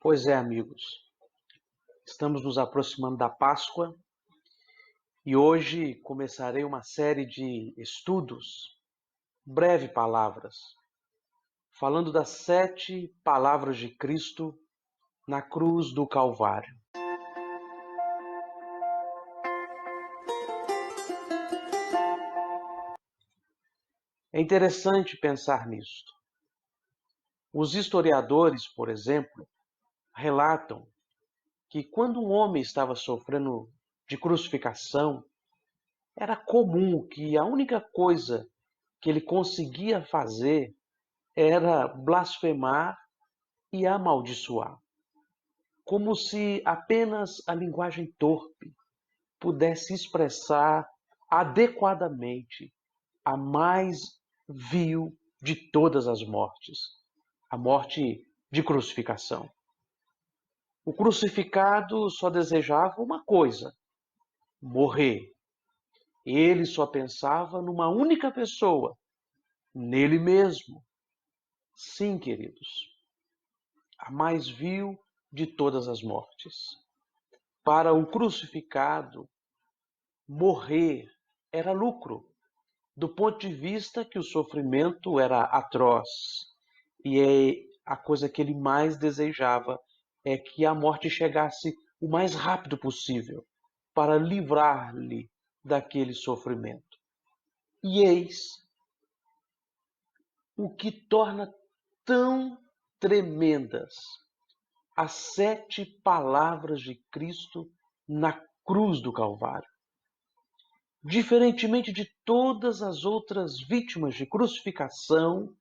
Pois é, amigos, estamos nos aproximando da Páscoa e hoje começarei uma série de estudos, breve palavras, falando das 7 palavras de Cristo na cruz do Calvário. É interessante pensar nisto. Os historiadores, por exemplo, relatam que quando um homem estava sofrendo de crucificação, era comum que a única coisa que ele conseguia fazer era blasfemar e amaldiçoar, como se apenas a linguagem torpe pudesse expressar adequadamente a mais vil de todas as mortes, a morte de crucificação. O crucificado só desejava uma coisa: morrer. Ele só pensava numa única pessoa, nele mesmo. Sim, queridos, a mais vil de todas as mortes. Para o crucificado, morrer era lucro, do ponto de vista que o sofrimento era atroz. E a coisa que ele mais desejava é que a morte chegasse o mais rápido possível para livrar-lhe daquele sofrimento. E eis o que torna tão tremendas as 7 palavras de Cristo na cruz do Calvário. Diferentemente de todas as outras vítimas de crucificação,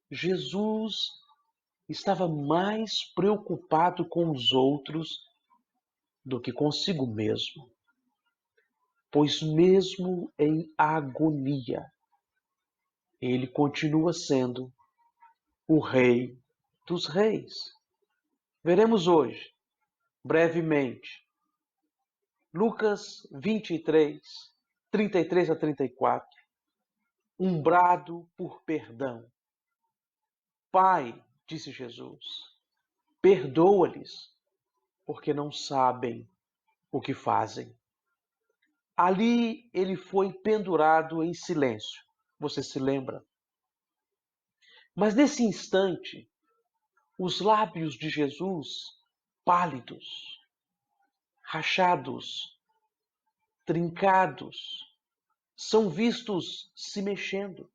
Jesus estava mais preocupado com os outros do que consigo mesmo. Pois mesmo em agonia, ele continua sendo o Rei dos Reis. Veremos hoje, brevemente, Lucas 23, 33 a 34, um brado por perdão. Pai, disse Jesus, perdoa-lhes, porque não sabem o que fazem. Ali ele foi pendurado em silêncio. Você se lembra? Mas nesse instante, os lábios de Jesus, pálidos, rachados, trincados, são vistos se mexendo.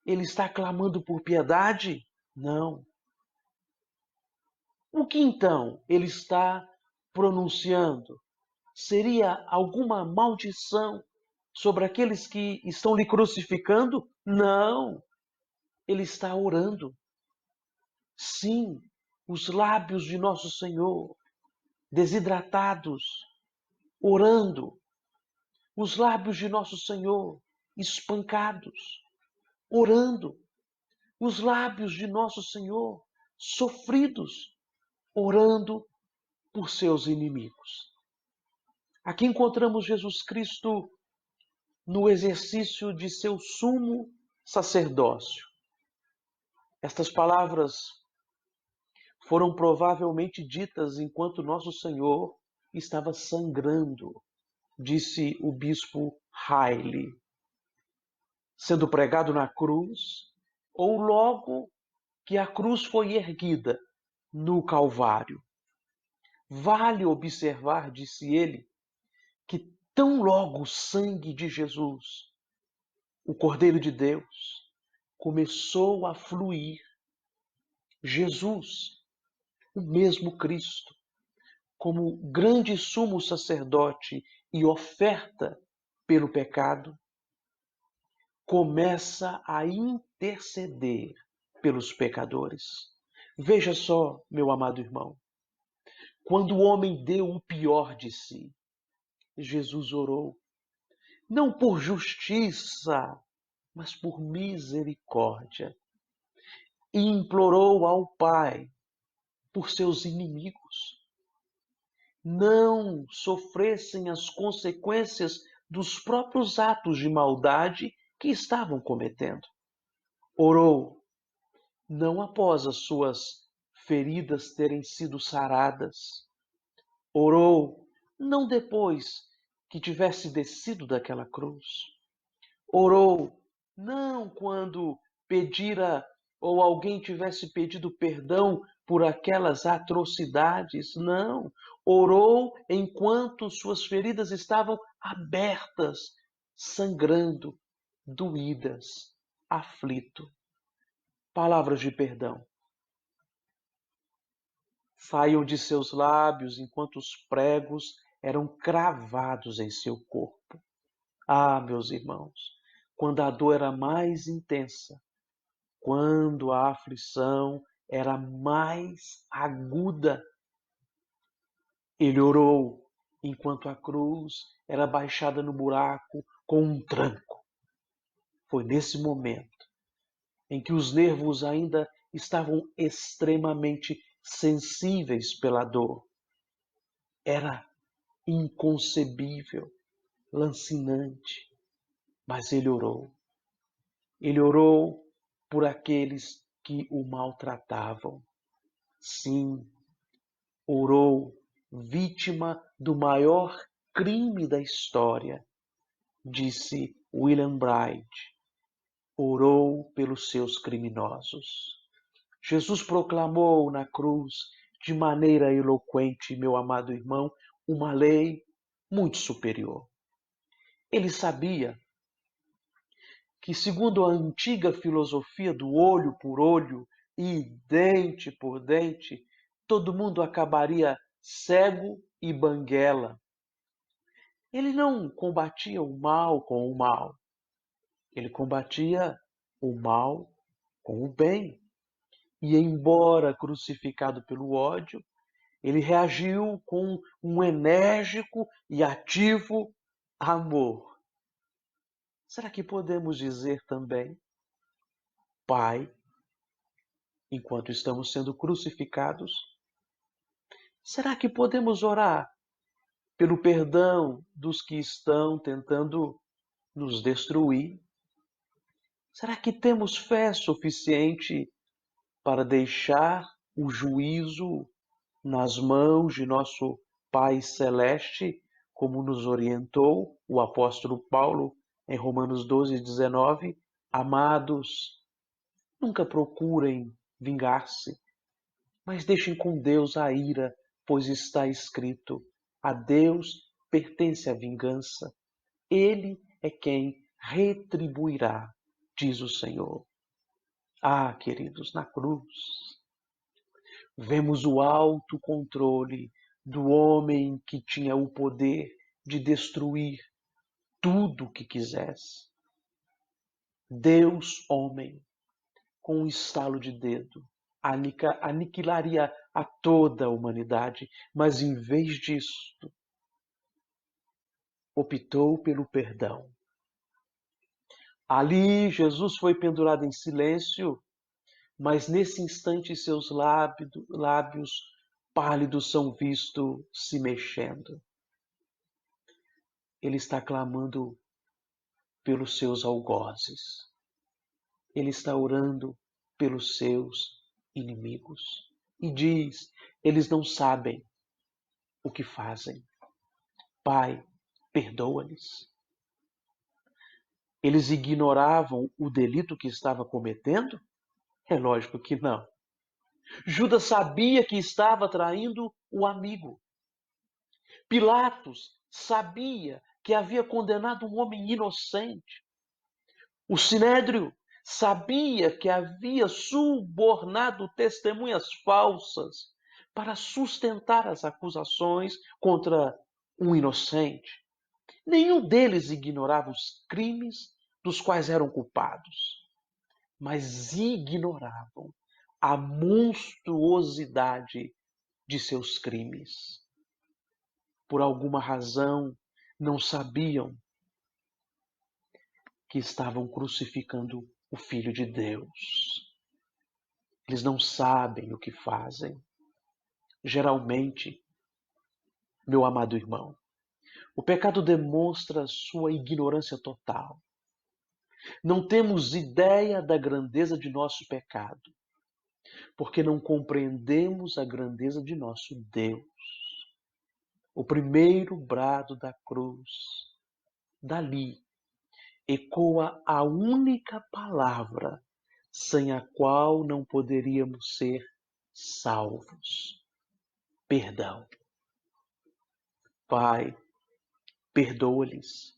Ele está clamando por piedade? Não. O que então ele está pronunciando? Seria alguma maldição sobre aqueles que estão lhe crucificando? Não. Ele está orando. Sim, os lábios de nosso Senhor, desidratados, orando. Os lábios de nosso Senhor, espancados, orando. Os lábios de nosso Senhor, sofridos, orando por seus inimigos. Aqui encontramos Jesus Cristo no exercício de seu sumo sacerdócio. Estas palavras foram provavelmente ditas enquanto nosso Senhor estava sangrando, disse o bispo Haile, sendo pregado na cruz, ou logo que a cruz foi erguida no Calvário. Vale observar, disse ele, que tão logo o sangue de Jesus, o Cordeiro de Deus, começou a fluir, Jesus, o mesmo Cristo, como grande sumo sacerdote e oferta pelo pecado, começa a interceder pelos pecadores. Veja só, meu amado irmão, quando o homem deu o pior de si, Jesus orou, não por justiça, mas por misericórdia, e implorou ao Pai por seus inimigos não sofressem as consequências dos próprios atos de maldade que estavam cometendo. Orou, não após as suas feridas terem sido saradas. Orou não depois que tivesse descido daquela cruz. Orou não quando pedira ou alguém tivesse pedido perdão por aquelas atrocidades, não. Orou enquanto suas feridas estavam abertas, sangrando, doídas, aflito. Palavras de perdão saíam de seus lábios enquanto os pregos eram cravados em seu corpo. Ah, meus irmãos, quando a dor era mais intensa, quando a aflição era mais aguda, ele orou enquanto a cruz era baixada no buraco com um tranco. Foi nesse momento em que os nervos ainda estavam extremamente sensíveis pela dor. Era inconcebível, lancinante, mas ele orou. Ele orou por aqueles que o maltratavam. Sim, orou, vítima do maior crime da história, disse William Bright. Orou pelos seus criminosos. Jesus proclamou na cruz, de maneira eloquente, meu amado irmão, uma lei muito superior. Ele sabia que, segundo a antiga filosofia do olho por olho e dente por dente, todo mundo acabaria cego e banguela. Ele não combatia o mal com o mal. Ele combatia o mal com o bem. E, embora crucificado pelo ódio, ele reagiu com um enérgico e ativo amor. Será que podemos dizer também, Pai, enquanto estamos sendo crucificados? Será que podemos orar pelo perdão dos que estão tentando nos destruir? Será que temos fé suficiente para deixar o juízo nas mãos de nosso Pai Celeste, como nos orientou o apóstolo Paulo em Romanos 12:19? Amados, nunca procurem vingar-se, mas deixem com Deus a ira, pois está escrito: a Deus pertence a vingança. Ele é quem retribuirá, diz o Senhor. Ah, queridos, na cruz, vemos o autocontrole do homem que tinha o poder de destruir tudo o que quisesse. Deus, homem, com um estalo de dedo, aniquilaria a toda a humanidade, mas em vez disso, optou pelo perdão. Ali, Jesus foi pendurado em silêncio, mas nesse instante seus lábios pálidos são vistos se mexendo. Ele está clamando pelos seus algozes. Ele está orando pelos seus inimigos. E diz, eles não sabem o que fazem. Pai, perdoa-lhes. Eles ignoravam o delito que estava cometendo? É lógico que não. Judas sabia que estava traindo o amigo. Pilatos sabia que havia condenado um homem inocente. O Sinédrio sabia que havia subornado testemunhas falsas para sustentar as acusações contra um inocente. Nenhum deles ignorava os crimes dos quais eram culpados, mas ignoravam a monstruosidade de seus crimes. Por alguma razão, não sabiam que estavam crucificando o Filho de Deus. Eles não sabem o que fazem. Geralmente, meu amado irmão, o pecado demonstra sua ignorância total. Não temos ideia da grandeza de nosso pecado. porque não compreendemos a grandeza de nosso Deus. O primeiro brado da cruz, dali, ecoa a única palavra sem a qual não poderíamos ser salvos: perdão. Pai, perdoa-lhes.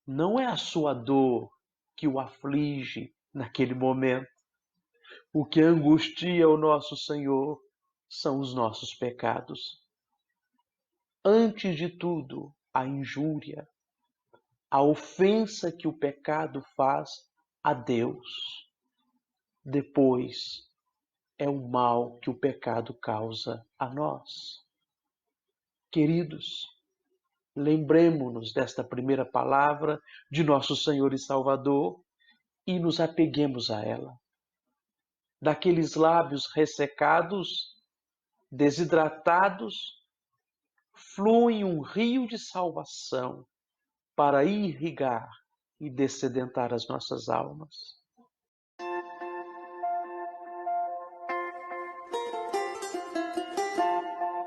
Não é a sua dor que o aflige naquele momento. O que angustia o nosso Senhor são os nossos pecados. Antes de tudo, a injúria, a ofensa que o pecado faz a Deus. Depois, é o mal que o pecado causa a nós. Queridos, lembremo-nos desta primeira palavra de nosso Senhor e Salvador e nos apeguemos a ela. Daqueles lábios ressecados, desidratados, flui um rio de salvação para irrigar e dessedentar as nossas almas.